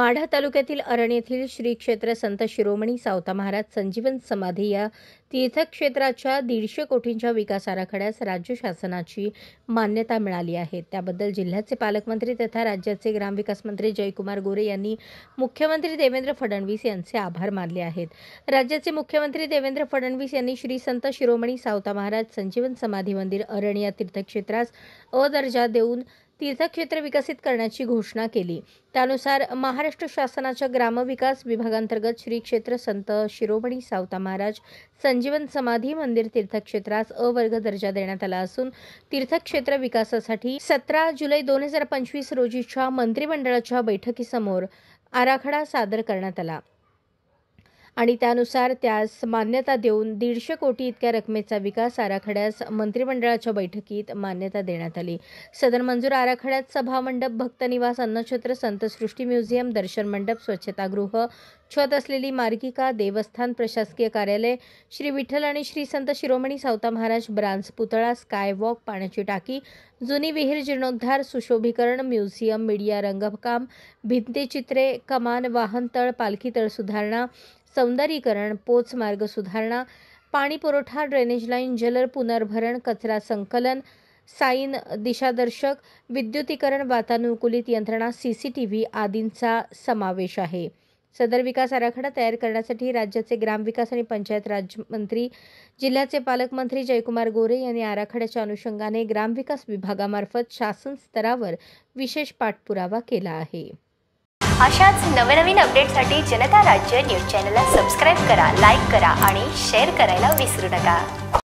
माढा तालुक्यातील अरण येथील श्री क्षेत्र संत शिरोमणी सावता महाराज संजीवन समाधी या तीर्थक्षेत्राच्या 150 कोटींच्या विकास आराखड्यास राज्य शासनाची मान्यता मिळाली आहे। त्याबद्दल जिल्ह्याचे पालकमंत्री तथा राज्याचे ग्रामविकास मंत्री जयकुमार गोरे यांनी मुख्यमंत्री देवेंद्र फडणवीस यांचे आभार मानले आहेत। राज्याचे मुख्यमंत्री देवेंद्र फडणवीस यांनी श्री संत शिरोमणी सावता महाराज संजीवन समाधी मंदिर अरण या तीर्थक्षेत्रास अ दर्जा देऊन तीर्थक्षेत्र विकसित करण्याची घोषणा केली। त्यानुसार महाराष्ट्र शासनाच्या ग्रामविकास विभागांतर्गत श्री क्षेत्र संत शिरोमणी सावता महाराज संजीवन समाधी मंदिर तीर्थक्षेत्रास अ वर्ग दर्जा देण्यात आला असून तीर्थक्षेत्र विकासासाठी 17 जुलै 2025 रोजीच्या मंत्रिमंडळाच्या बैठकीसमोर आराखडा सादर करण्यात आला आणि त्यानुसार त्यास मान्यता देऊन 150 कोटी इतक्या रकमेचा विकास आराखड्यास मंत्रिमंडळाच्या बैठकीत मान्यता देण्यात आली। सदर मंजूर आराखड्यात सभामंडप, भक्तनिवास, अन्नछत्र, संतसृष्टी म्युझियम, दर्शन मंडप, स्वच्छतागृह, छत असलेली मार्गिका, देवस्थान, प्रशासकीय कार्यालय, श्री विठ्ठल आणि श्री संत शिरोमणी सावता महाराज ब्रांज पुतळा, स्काय वॉक, पाण्याची टाकी, जुनी विहीर जीर्णोद्धार, सुशोभीकरण, म्युझियम, मीडिया रंगकाम, भिंतीचित्रे, कमान, वाहनतळ, पालखीतळ सुधारणा, सौंदर्यीकरण, पोच मार्ग सुधारणा, पाणी पुरवठा, ड्रेनेज लाईन, जल पुनर्भरण, कचरा संकलन, साइन दिशादर्शक, विद्युतीकरण, वातानुकूलित यंत्रणा, CCTV आदींचा समावेश आहे। सदर विकास आराखडा तयार करण्यासाठी राज्याचे ग्रामविकास आणि पंचायत राज मंत्री, जिल्ह्याचे पालकमंत्री जयकुमार गोरे यांनी आराखड्याच्या अनुषंगाने ग्रामविकास विभागामार्फत शासन स्तरावर विशेष पाठपुरावा केला आहे। अशाच नवनवीन अपडेटसाठी जनता राज्य न्यूज चॅनलला सबस्क्राइब करा, लाईक करा आणि शेअर करायला विसरू नका।